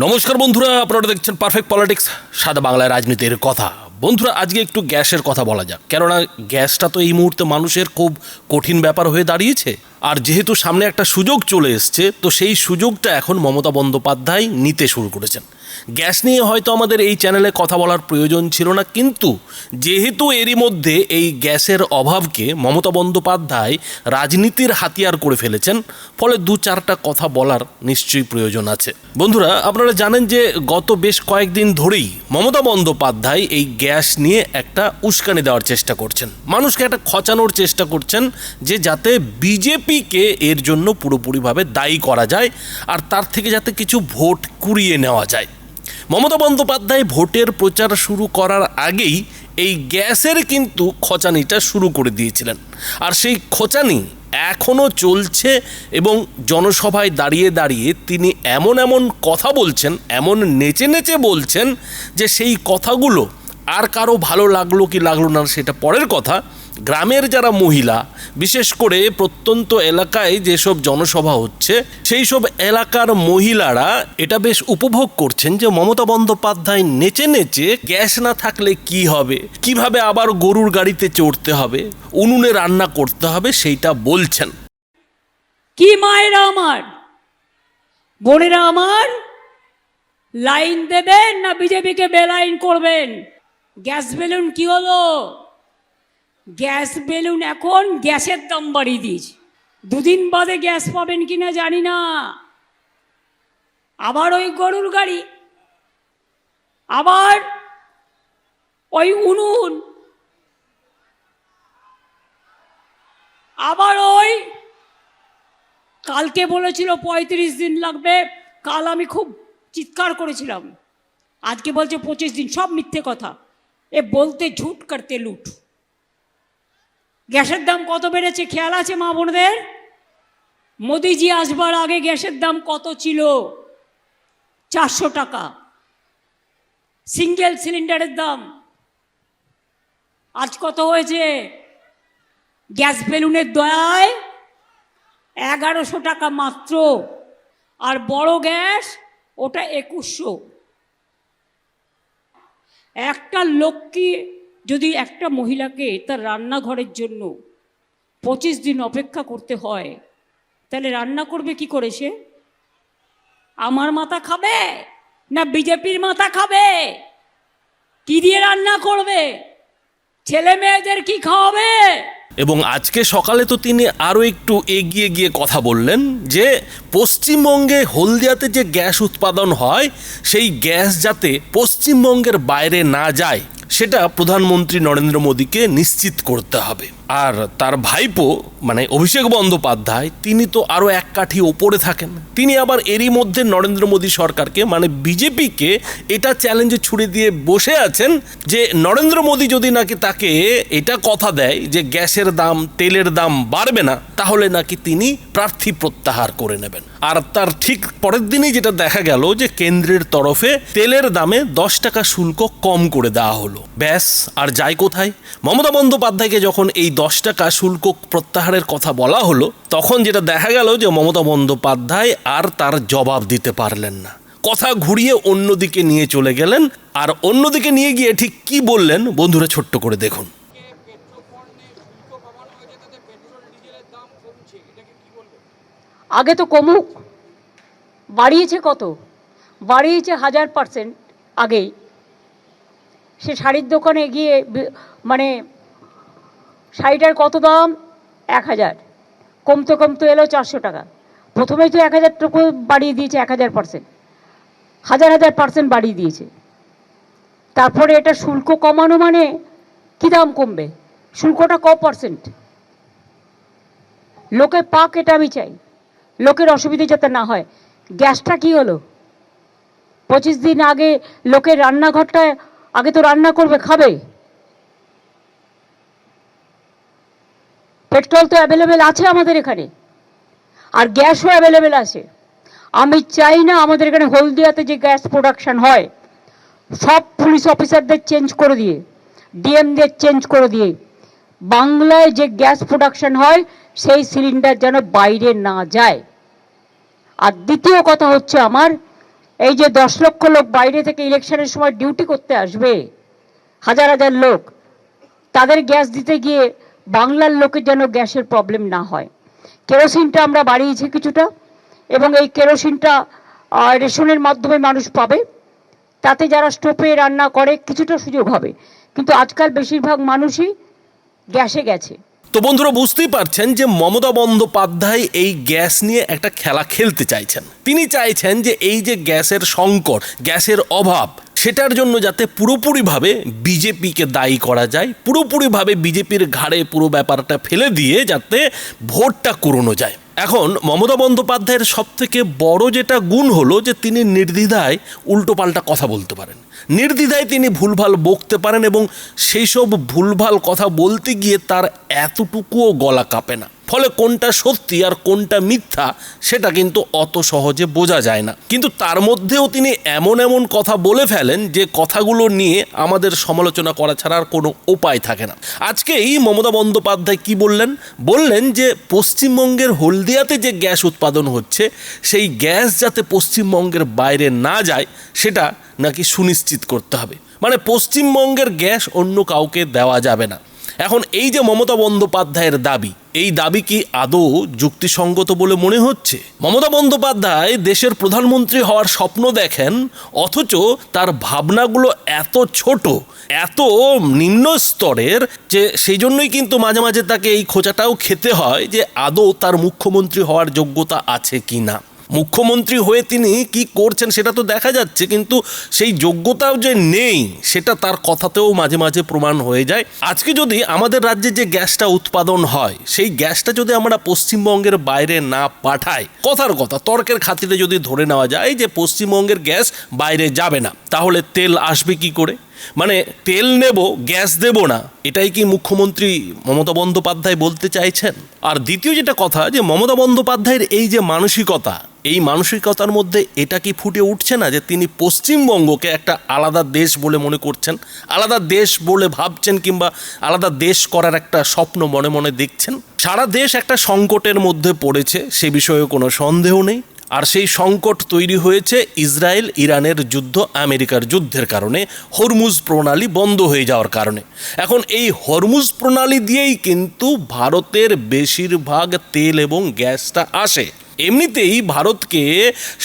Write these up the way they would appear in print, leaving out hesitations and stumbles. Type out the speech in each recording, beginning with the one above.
নমস্কার বন্ধুরা, আপনারা দেখছেন পারফেক্ট পলিটিক্স, সাদা বাংলায় রাজনীতির কথা। বন্ধুরা, আজকে একটু গ্যাসের কথা বলা যাক, কেননা গ্যাসটা তো এই মুহূর্তে মানুষের খুব কঠিন ব্যাপার হয়ে দাঁড়িয়েছে। আর যেহেতু সামনে একটা সুযোগ চলে এসছে, তো সেই সুযোগটা এখন মমতা বন্দ্যোপাধ্যায় নিতে শুরু করেছেন। গ্যাস নিয়ে হয়তো আমাদের এই চ্যানেলে কথা বলার প্রয়োজন ছিল না, কিন্তু যেহেতু এরই মধ্যে এই গ্যাসের অভাবকে মমতা বন্দ্যোপাধ্যায় রাজনীতির হাতিয়ার করে ফেলেছেন, ফলে দু চারটা কথা বলার নিশ্চয়ই প্রয়োজন আছে। বন্ধুরা, আপনারা জানেন যে গত বেশ কয়েকদিন ধরেই মমতা বন্দ্যোপাধ্যায় এই গ্যাস নিয়ে একটা উস্কানি দেওয়ার চেষ্টা করছেন, মানুষকে একটা খচানোর চেষ্টা করছেন, যে যাতে বিজেপিকে এর জন্য পুরোপুরিভাবে দায়ী করা যায় আর তার থেকে যাতে কিছু ভোট কুড়িয়ে নেওয়া যায়। মমতা বন্দ্যোপাধ্যায় ভোটের প্রচার শুরু করার আগেই এই গ্যাসের কিন্তু খোঁচানিটা শুরু করে দিয়েছিলেন, আর সেই খোঁচানি এখনও চলছে এবং জনসভায় দাঁড়িয়ে দাঁড়িয়ে তিনি এমন এমন কথা বলছেন, এমন নেচে নেচে বলছেন যে সেই কথাগুলো আর কারো ভালো লাগলো কি লাগলো না সেটা পরের কথা। গ্রামের যারা মহিলা, বিশেষ করে প্রত্যন্ত এলাকায় যেসব জনসভা হচ্ছে, সেই সব এলাকার মহিলারা এটা বেশ উপভোগ করছেন যে মমতা বন্দ্যোপাধ্যায় নেচে নেচে গ্যাস না থাকলে কি হবে, কিভাবে আবার গরুর গাড়িতে চড়তে হবে, উনুনে রান্না করতে হবে, সেইটা বলছেন। কি মায়েরা আমার, বোনেরা আমার, লাইন দেবেন না বিজেপিকে বেলাইন করবেন? গ্যাস বেলুন কি হলো? গ্যাস বেলুন এখন গ্যাসের দাম বাড়িয়ে দিয়েছে। দুদিন বাদে গ্যাস পাবেন কিনা জানি না। আবার ওই গরুর গাড়ি, আবার ওই উনুন, আবার ওই কালকে বলেছিল 35 দিন লাগবে, কাল আমি খুব চিৎকার করেছিলাম, আজকে বলছে 25 দিন। সব মিথ্যে কথা, এ বলতে ঝুট করতে লুট। গ্যাসের দাম কত বেড়েছে খেয়াল আছে মা বোনদের? মোদিজি আসবার আগে গ্যাসের দাম কত ছিল? 400 টাকা সিঙ্গেল সিলিন্ডারের দাম। আজ কত হয়েছে? গ্যাস বেলুনের দয়ায় 1100 টাকা মাত্র, আর বড় গ্যাস ওটা 2100। একটা লোককে যদি, একটা মহিলাকে তার রান্নাঘরের জন্য 25 দিন অপেক্ষা করতে হয়, তাহলে রান্না করবে কি করে সে? আমার মাথা খাবে না বিজেপির মাথা খাবে? কি দিয়ে রান্না করবে? ছেলে মেয়েদের কি খাওয়াবে? এবং আজকে সকালে তো তিনি আরও একটু এগিয়ে গিয়ে কথা বললেন যে পশ্চিমবঙ্গে হলদিয়াতে যে গ্যাস উৎপাদন হয়, সেই গ্যাস যাতে পশ্চিমবঙ্গের বাইরে না যায় সেটা প্রধানমন্ত্রী নরেন্দ্র মোদীকে নিশ্চিত করতে হবে। আর তার ভাইপো মানে অভিষেক বন্দ্যোপাধ্যায়, তিনি তো আরও এক কাঠি ওপরে থাকেন। তিনি আবার এরই মধ্যে নরেন্দ্র মোদী সরকারকে মানে বিজেপিকে এটা চ্যালেঞ্জে ছুড়ে দিয়ে বসে আছেন যে নরেন্দ্র মোদী যদি নাকি তাকে এটা কথা দেয় যে গ্যাসের দাম, তেলের দাম বাড়বে না, তাহলে নাকি তিনি প্রার্থী প্রত্যাহার করে নেবেন। আর তার ঠিক পরের দিনই যেটা দেখা গেল যে কেন্দ্রের তরফে তেলের দামে 10 টাকা শুল্ক কম করে দেওয়া হলো। ব্যাস, আর যায় কোথায়? মমতা বন্দ্যোপাধ্যায়কে যখন এই 10 টাকা শুল্ক প্রত্যাহারের কথা বলা হলো, তখন যেটা দেখা গেল যে মমতা বন্দ্যোপাধ্যায় আর তার জবাব দিতে পারলেন না, কথা ঘুরিয়ে অন্যদিকে নিয়ে চলে গেলেন। আর অন্যদিকে নিয়ে গিয়ে ঠিক কি বললেন বন্ধুরা, ছোট্ট করে দেখুন। আগে তো কমুক, বাড়িয়েছে কত? বাড়িয়েছে 1000%। আগেই সে শাড়ির দোকানে গিয়ে মানে শাড়িটার কত দাম? 1000, কমতে কমতে এলো 400 টাকা। প্রথমেই তো 1000 টাকা বাড়িয়ে দিয়েছে, 1000%, 1000% বাড়িয়ে দিয়েছে। তারপরে এটা শুল্ক কমানো মানে কি দাম কমবে? শুল্কটা ক %? লোকে পাক, এটা আমি চাই, লোকের অসুবিধে যাতে না হয়। গ্যাসটা কি হলো? 25 দিন আগে লোকের রান্নাঘরটায় আগে তো রান্না করবে, খাবে। পেট্রোল তো অ্যাভেলেবেল আছে আমাদের এখানে, আর গ্যাসও অ্যাভেলেবেল আছে। আমি চাই না আমাদের এখানে হলদিয়াতে যে গ্যাস প্রোডাকশন হয়, সব পুলিশ অফিসারদের চেঞ্জ করে দিয়ে, ডিএমদের চেঞ্জ করে দিয়ে, বাংলায় যে গ্যাস প্রোডাকশন হয় সেই সিলিন্ডার যেন বাইরে না যায়। আর দ্বিতীয় কথা হচ্ছে আমার, এই যে 10 লক্ষ লোক বাইরে থেকে ইলেকশনের সময় ডিউটি করতে আসবে, হাজার হাজার লোক, তাদের গ্যাস দিতে গিয়ে বাংলার লোকের যেন গ্যাসের প্রবলেম না হয়। কেরোসিনটা আমরা বাড়িয়েছি কিছুটা, এবং এই কেরোসিনটা রেশনের মাধ্যমে মানুষ পাবে, তাতে যারা স্টোভে রান্না করে কিছুটা সুযোগ হবে, কিন্তু আজকাল বেশিরভাগ মানুষই গ্যাসে গেছে। তো বন্ধুরা, বুঝতেই পারছেন যে মমতা বন্দ্যোপাধ্যায় এই গ্যাস নিয়ে একটা খেলা খেলতে চাইছেন। তিনি চাইছেন যে এই যে গ্যাসের সংকট, গ্যাসের অভাব, সেটার জন্য যাতে পুরোপুরিভাবে বিজেপিকে দায়ী করা যায়, পুরোপুরিভাবে বিজেপির ঘাড়ে পুরো ব্যাপারটা ফেলে দিয়ে যাতে ভোটটা কুড়োনো যায়। এখন মমতা বন্দ্যোপাধ্যায়ের সবথেকে বড় যেটা গুণ হলো যে তিনি নির্দ্বিধায় উল্টোপাল্টা কথা বলতে পারেন, নির্দ্বিধায় তিনি ভুলভাল বকতে পারেন, এবং সেই সব ভুলভাল কথা বলতে গিয়ে তার এতটুকুও গলা কাঁপে না। ফলে কোনটা সত্যি আর কোনটা মিথ্যা সেটা কিন্তু অত সহজে বোঝা যায় না। কিন্তু তার মধ্যেও তিনি এমন এমন কথা বলে ফেলেন যে কথাগুলো নিয়ে আমাদের সমালোচনা করা ছাড়া আর কোনো উপায় থাকে না। আজকেই মমতা বন্দ্যোপাধ্যায় কি বললেন যে পশ্চিমবঙ্গের হলদিয়াতে যে গ্যাস উৎপাদন হচ্ছে সেই গ্যাস যাতে পশ্চিমবঙ্গের বাইরে না যায় সেটা নাকি সুনিশ্চিত করতে হবে, মানে পশ্চিমবঙ্গের গ্যাস অন্য কাউকে দেওয়া যাবে না। এখন এই যে মমতা বন্দ্যোপাধ্যায়ের দাবি, এই দাবি কি আদৌ যুক্তিসঙ্গত বলে মনে হচ্ছে? মমতা বন্দ্যোপাধ্যায় দেশের প্রধানমন্ত্রী হওয়ার স্বপ্ন দেখেন, অথচ তার ভাবনাগুলো এত ছোট, এত নিম্ন স্তরের যে সেই জন্যই কিন্তু মাঝে মাঝে তাকে এই খোঁচাটাও খেতে হয় যে আদৌ তার মুখ্যমন্ত্রী হওয়ার যোগ্যতা আছে কি না। মুখ্যমন্ত্রী হয়ে তিনি কি করছেন সেটা তো দেখা যাচ্ছে, কিন্তু সেই যোগ্যতাও যে নেই সেটা তার কথাতেও মাঝে মাঝে প্রমাণ হয়ে যায়। আজকে যদি আমাদের রাজ্যে যে গ্যাসটা উৎপাদন হয় সেই গ্যাসটা যদি আমরা পশ্চিমবঙ্গের বাইরে না পাঠাই, কথার কথা তর্কের খাতিরে যদি ধরে নেওয়া যায় যে পশ্চিমবঙ্গের গ্যাস বাইরে যাবে না, তাহলে তেল আসবে কি করে? মানে তেল নেব, গ্যাস দেব না, এটাই কি মুখ্যমন্ত্রী মমতা বন্দ্যোপাধ্যায় বলতে চাইছেন? আর দ্বিতীয় যেটা কথা, যে মমতা বন্দ্যোপাধ্যায়ের এই যে মানসিকতা, এই মানসিকতার মধ্যে এটা কি ফুটে উঠছে না যে তিনি পশ্চিমবঙ্গকে একটা আলাদা দেশ বলে মনে করছেন, আলাদা দেশ বলে ভাবছেন, কিংবা আলাদা দেশ করার একটা স্বপ্ন মনে মনে দেখছেন? সারা দেশ একটা সংকটের মধ্যে পড়েছে, সে বিষয়ে কোনো সন্দেহ নেই। আর সেই সংকট তৈরি হয়েছে ইসরায়েল ইরানের যুদ্ধ, আমেরিকার যুদ্ধের কারণে, হরমুজ প্রণালী বন্ধ হয়ে যাওয়ার কারণে। এখন এই হরমুজ প্রণালী দিয়েই কিন্তু ভারতের বেশিরভাগ তেল এবং গ্যাসটা আসে। এমনিতেই ভারতকে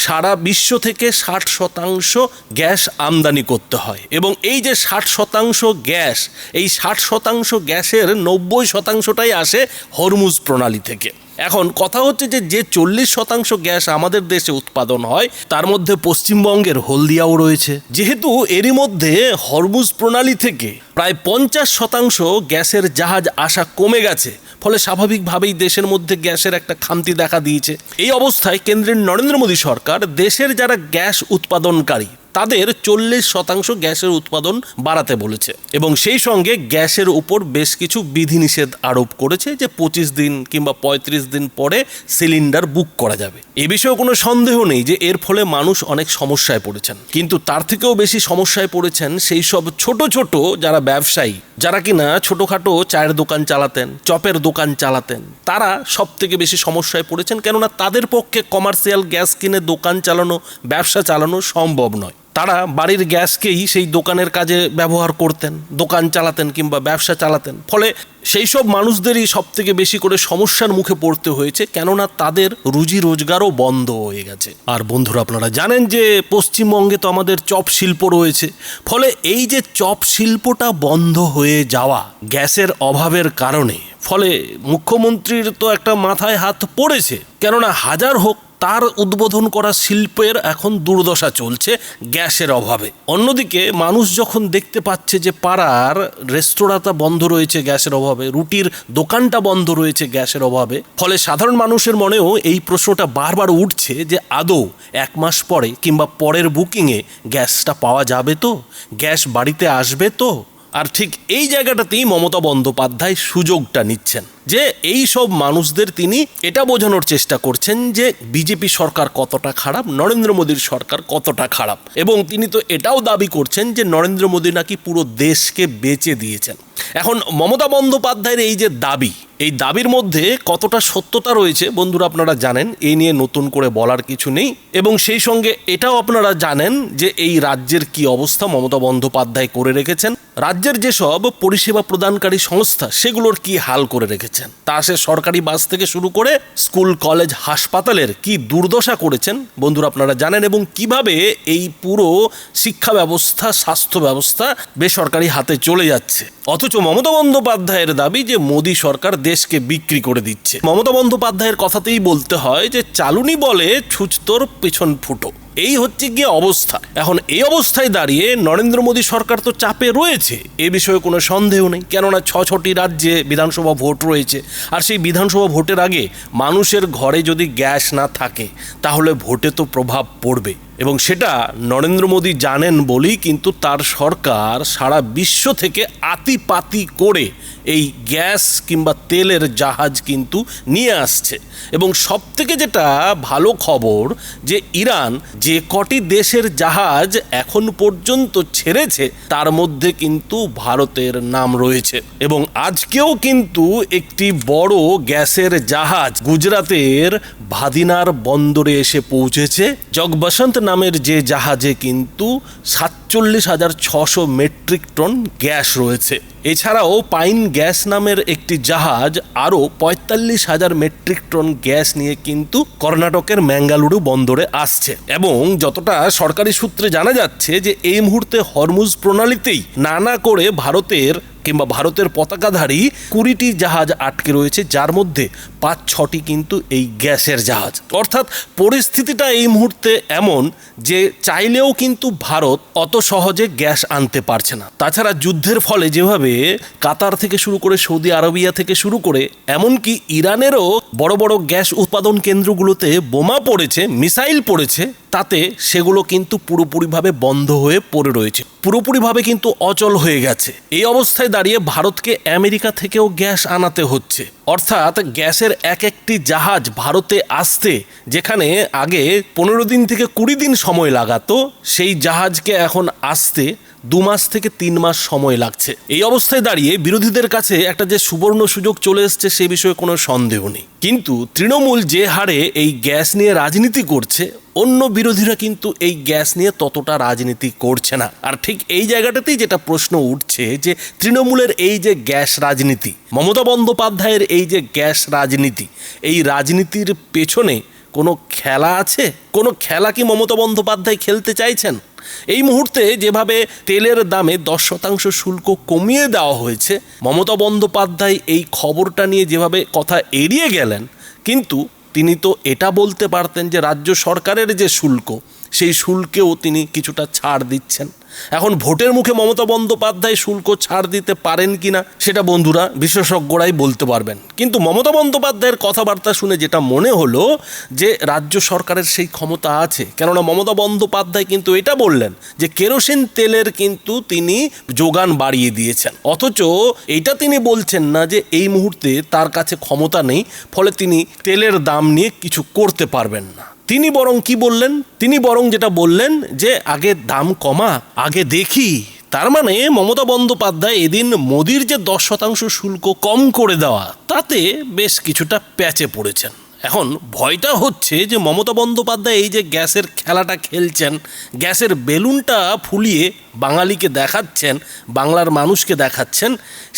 সারা বিশ্ব থেকে 60% গ্যাস আমদানি করতে হয়, এবং এই যে 60% গ্যাস, এই 60% গ্যাসের 90%টাই আসে হরমুজ প্রণালী থেকে। এখন কথা হচ্ছে যে 40% গ্যাস আমাদের দেশে উৎপাদন হয়, তার মধ্যে পশ্চিমবঙ্গের হলদিয়াও রয়েছে। যেহেতু এরই মধ্যে হরমুজ প্রণালী থেকে প্রায় 50% গ্যাসের জাহাজ আসা কমে গেছে, ফলে স্বাভাবিকভাবেই দেশের মধ্যে গ্যাসের একটা খামতি দেখা দিয়েছে। এই অবস্থায় কেন্দ্রের নরেন্দ্র মোদী সরকার দেশের যারা গ্যাস উৎপাদনকারী তাদের 40% গ্যাসের উৎপাদন বাড়াতে বলেছে, এবং সেই সঙ্গে গ্যাসের উপর বেশ কিছু বিধিনিষেধ আরোপ করেছে যে 25 দিন কিংবা 35 দিন পরে সিলিন্ডার বুক করা যাবে। এ বিষয়ে কোনো সন্দেহ নেই যে এর ফলে মানুষ অনেক সমস্যায় পড়েছেন, কিন্তু তার থেকেও বেশি সমস্যায় পড়েছেন সেই সব ছোট ছোট যারা ব্যবসায়ী, যারা কিনা ছোটোখাটো চায়ের দোকান চালাতেন, চপের দোকান চালাতেন, তারা সব থেকে বেশি সমস্যায় পড়েছেন। কেননা তাদের পক্ষে কমার্শিয়াল গ্যাস কিনে দোকান চালানো, ব্যবসা চালানো সম্ভব নয়। তারা বাড়ির গ্যাসকেই সেই দোকানের কাজে ব্যবহার করতেন, দোকান চালাতেন কিংবা ব্যবসা চালাতেন। ফলে সেই সব মানুষদেরই সব থেকে বেশি করে সমস্যার মুখে পড়তে হয়েছে, কেননা তাদের রুজি রোজগারও বন্ধ হয়ে গেছে। আর বন্ধুরা, আপনারা জানেন যে পশ্চিমবঙ্গে তো আমাদের চপ শিল্প রয়েছে। ফলে এই যে চপ শিল্পটা বন্ধ হয়ে যাওয়া গ্যাসের অভাবের কারণে, ফলে মুখ্যমন্ত্রীর তো একটা মাথায় হাত পড়েছে, কেননা হাজার হোক তার উদ্বোধন করা শিল্পের এখন দুর্দশা চলছে গ্যাসের অভাবে। অন্যদিকে মানুষ যখন দেখতে পাচ্ছে যে পাড়ার রেস্তোরাঁটা বন্ধ রয়েছে গ্যাসের অভাবে, রুটির দোকানটা বন্ধ রয়েছে গ্যাসের অভাবে, ফলে সাধারণ মানুষের মনেও এই প্রশ্নটা বারবার উঠছে যে আদৌ 1 মাস পরে কিংবা পরের বুকিংয়ে গ্যাসটা পাওয়া যাবে তো, গ্যাস বাড়িতে আসবে তো। আর ঠিক এই জায়গাটাতেই মমতা বন্দ্যোপাধ্যায় সুযোগটা নিচ্ছেন যে এই সব মানুষদের তিনি এটা বোঝানোর চেষ্টা করছেন যে বিজেপি সরকার কতটা খারাপ, নরেন্দ্র মোদীর সরকার কতটা খারাপ। এবং তিনি তো এটাও দাবি করছেন যে নরেন্দ্র মোদী নাকি পুরো দেশকে বেচে দিয়েছেন। এখন মমতা বন্দ্যোপাধ্যায়ের এই যে দাবি, এই দাবির মধ্যে কতটা সত্যতা রয়েছে বন্ধুরা আপনারা জানেন, এই নিয়ে নতুন করে বলার কিছু নেই। এবং সেই সঙ্গে এটাও আপনারা জানেন যে এই রাজ্যের কি অবস্থা মমতা বন্দ্যোপাধ্যায় করে রেখেছেন, রাজ্যের যেসব পরিষেবা প্রদানকারী সংস্থা সেগুলোর কি হাল করে রেখেছেন, তা সে সরকারি বাস থেকে শুরু করে স্কুল কলেজ হাসপাতালের কি দুর্দশা করেছেন বন্ধুরা আপনারা জানেন, এবং কিভাবে এই পুরো শিক্ষা ব্যবস্থা স্বাস্থ্য ব্যবস্থা বেসরকারি হাতে চলে যাচ্ছে। অথচ মমতা বন্দ্যোপাধ্যায়ের দাবি যে মোদী সরকার দেশকে বিক্রি করে দিচ্ছে। মমতা বন্দ্যোপাধ্যায়ের কথাতেই বলতে হয় যে চালুনি বলে ছুঁচ তোর পেছন ফুটো, এই হচ্ছে গিয়ে অবস্থা। এখন এই অবস্থায় দাঁড়িয়ে নরেন্দ্র মোদী সরকার তো চাপে রয়েছে, এ বিষয়ে কোনো সন্দেহ নেই, কেননা 6টি রাজ্যে বিধানসভা ভোট রয়েছে। আর সেই বিধানসভা ভোটের আগে মানুষের ঘরে যদি গ্যাস না থাকে তাহলে ভোটে তো প্রভাব পড়বে, এবং সেটা নরেন্দ্র মোদী জানেন বলেই কিন্তু তার সরকার সারা বিশ্ব থেকে আতিপাতি করে এই গ্যাস কিংবা তেলের জাহাজ কিন্তু নিয়ে আসছে। এবং সবথেকে যেটা ভালো খবর যে ইরান যে কটি দেশের জাহাজ এখন পর্যন্ত ছেড়েছে তার মধ্যে কিন্তু ভারতের নাম রয়েছে। এবং আজকেও কিন্তু একটি বড় গ্যাসের জাহাজ গুজরাতের ভাদিনার বন্দরে এসে পৌঁছেছে। জগবসন্ত নামের যে জাহাজে কিন্তু 47,600 মেট্রিক টন গ্যাস রয়েছে। এছাড়াও পাইন গ্যাস নামের একটি জাহাজ আরও 45,000 মেট্রিক টন গ্যাস নিয়ে কিন্তু কর্ণাটকের ম্যাঙ্গালুরু বন্দরে আসছে। এবং যতটা সরকারি সূত্রে জানা যাচ্ছে যে এই মুহূর্তে হরমুজ প্রণালীতেই নানা করে ভারতের পতাকাধারী 20টি জাহাজ আটকে রয়েছে, যার মধ্যে 5-6টি কিন্তু এই গ্যাসের জাহাজ। অর্থাৎ পরিস্থিতিটা এই মুহূর্তে এমন যে চাইলেও কিন্তু ভারত অত সহজে গ্যাস আনতে পারছে না। তাছাড়া যুদ্ধের ফলে যেভাবে কাতার থেকে শুরু করে সৌদি আরবিয়া থেকে শুরু করে এমনকি ইরানেরও বড় বড় গ্যাস উৎপাদন কেন্দ্রগুলোতে বোমা পড়েছে, মিসাইল পড়েছে, তাতে সেগুলো কিন্তু পুরোপুরিভাবে বন্ধ হয়ে পড়ে রয়েছে, পুরোপুরিভাবে কিন্তু অচল হয়ে গেছে। এই অবস্থায় দাঁড়িয়ে ভারতকে আমেরিকা থেকেও গ্যাস আনাতে হচ্ছে। অর্থাৎ গ্যাসের একটি জাহাজ ভারতে আসতে যেখানে আগে 15 দিন থেকে 20 দিন সময় লাগাতো, সেই জাহাজকে এখন আসতে 2 মাস থেকে 3 মাস সময় লাগছে। এই অবস্থায় দাঁড়িয়ে বিরোধীদের কাছে একটা যে সুবর্ণ সুযোগ চলে এসছে সে বিষয়ে কোনো সন্দেহ নেই। কিন্তু তৃণমূল যে হারে এই গ্যাস নিয়ে রাজনীতি করছে, অন্য বিরোধীরা কিন্তু এই গ্যাস নিয়ে ততটা রাজনীতি করছে না। আর ঠিক এই জায়গাটাতেই যেটা প্রশ্ন উঠছে যে তৃণমূলের এই যে গ্যাস রাজনীতি, মমতা বন্দ্যোপাধ্যায়ের এই যে গ্যাস রাজনীতি, এই রাজনীতির পেছনে কোনো খেলা আছে? কোনো খেলা কি মমতা বন্দ্যোপাধ্যায় খেলতে চাইছেন? এই মুহূর্তে যেভাবে তেলের দামে 10% শুল্ক কমিয়ে দেওয়া হয়েছে, মমতা বন্দ্যোপাধ্যায় এই খবরটা নিয়ে যেভাবে কথা এড়িয়ে গেলেন, কিন্তু তিনি তো এটা বলতে পারতেন যে রাজ্য সরকারের যে শুল্ক, সেই শুল্কেও তিনি কিছুটা ছাড় দিচ্ছেন। এখন ভোটের মুখে মমতা বন্দ্যোপাধ্যায় শুল্ক ছাড় দিতে পারেন কিনা সেটা বন্ধুরা বিশেষজ্ঞরাই বলতে পারবেন। কিন্তু মমতা বন্দ্যোপাধ্যায়ের কথাবার্তা শুনে যেটা মনে হলো যে রাজ্য সরকারের সেই ক্ষমতা আছে, কেননা মমতা বন্দ্যোপাধ্যায় কিন্তু এটা বললেন যে কেরোসিন তেলের কিন্তু তিনি যোগান বাড়িয়ে দিয়েছেন, অথচ এইটা তিনি বলছেন না যে এই মুহূর্তে তার কাছে ক্ষমতা নেই, ফলে তিনি তেলের দাম নিয়ে কিছু করতে পারবেন না। তিনি বরং কি বললেন? তিনি বরং যেটা বললেন যে আগে দাম কমা, আগে দেখি। তার মানে মমতা বন্দ্যোপাধ্যায় এদিন মোদির যে 10% শুল্ক কম করে দেওয়া, তাতে বেশ কিছুটা প্যাচে পড়েছেন। এখন ভয়টা হচ্ছে যে মমতা বন্দ্যোপাধ্যায় এই যে গ্যাসের খেলাটা খেলছেন, গ্যাসের বেলুনটা ফুলিয়ে বাঙালিকে দেখাচ্ছেন, বাংলার মানুষকে দেখাচ্ছেন,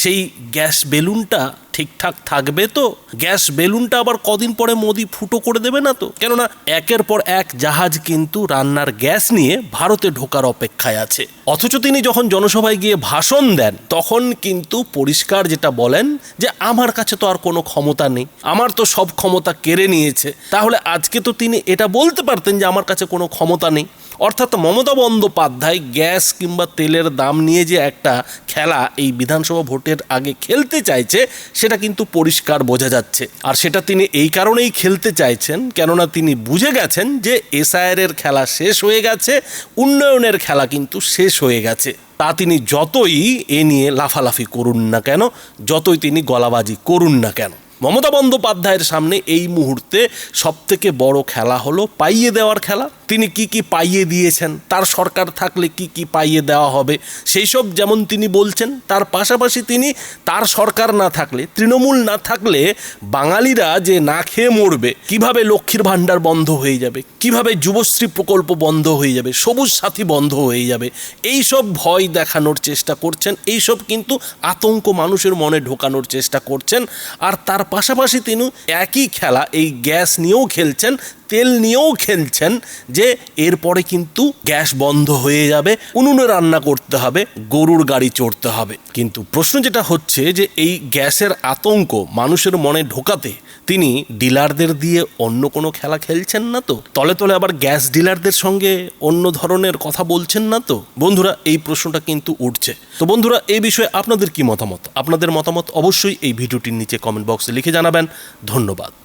সেই গ্যাস বেলুনটা ঠিকঠাক থাকবে তো? গ্যাস বেলুনটা আবার কদিন পরে মোদি ফুটো করে দেবে না তো? কেননা একের পর এক জাহাজ কিন্তু রান্নার গ্যাস নিয়ে ভারতে ঢোকার অপেক্ষায় আছে। অথচ তিনি যখন জনসভায় গিয়ে ভাষণ দেন তখন কিন্তু পরিষ্কার যেটা বলেন যে আমার কাছে তো আর কোনো ক্ষমতা নেই, আমার তো সব ক্ষমতা কেড়ে নিয়েছে। তাহলে আজকে তো তিনি এটা বলতে পারতেন যে আমার কাছে কোনো ক্ষমতা নেই। অর্থাৎ মমতা বন্দ্যোপাধ্যায় গ্যাস কিংবা তেলের দাম নিয়ে যে একটা খেলা এই বিধানসভা ভোটের আগে খেলতে চাইছে সেটা কিন্তু পরিষ্কার বোঝা যাচ্ছে। আর সেটা তিনি এই কারণেই খেলতে চাইছেন কেননা তিনি বুঝে গেছেন যে এসআইআর এর খেলা শেষ হয়ে গেছে, উন্নয়নের খেলা কিন্তু শেষ হয়ে গেছে। তা তিনি যতই এ নিয়ে লাফালাফি করুন না কেন, যতই তিনি গলাবাজি করুন না কেন, মমতা বন্দ্যোপাধ্যায়ের সামনে এই মুহূর্তে সবথেকে বড় খেলা হলো পাইয়ে দেওয়ার খেলা। তিনি কি কি পাইয়ে দিয়েছেন, তার সরকার থাকলে কি কি পাইয়ে দেওয়া হবে সেই সব যেমন তিনি বলছেন, তার পাশাপাশি তিনি তার সরকার না থাকলে, তৃণমূল না থাকলে বাঙালিরা যে না খেয়ে মরবে, কিভাবে লক্ষ্মীর ভাণ্ডার বন্ধ হয়ে যাবে, কিভাবে যুবশ্রী প্রকল্প বন্ধ হয়ে যাবে, সবুজ সাথী বন্ধ হয়ে যাবে, এই সব ভয় দেখানোর চেষ্টা করছেন, এই সব কিন্তু আতঙ্ক মানুষের মনে ঢোকানোর চেষ্টা করছেন। আর তার পাশাপাশি তিনি একই খেলা এই গ্যাস নিয়েও খেলছেন, তেল নিয়েও খেলছেন, যে এরপরে কিন্তু গ্যাস বন্ধ হয়ে যাবে, উনুনে রান্না করতে হবে, গরুর গাড়ি চড়তে হবে। কিন্তু প্রশ্ন যেটা হচ্ছে যে এই গ্যাসের আতঙ্ক মানুষের মনে ঢোকাতে তিনি ডিলারদের দিয়ে অন্য কোনো খেলা খেলছেন না তো? তলে তলে আবার গ্যাস ডিলারদের সঙ্গে অন্য ধরনের কথা বলছেন না তো? বন্ধুরা, এই প্রশ্নটা কিন্তু উঠছে। তো বন্ধুরা, এই বিষয়ে আপনাদের কি মতামত? আপনাদের মতামত অবশ্যই এই ভিডিওটির নিচে কমেন্ট বক্সে লিখে জানাবেন। ধন্যবাদ।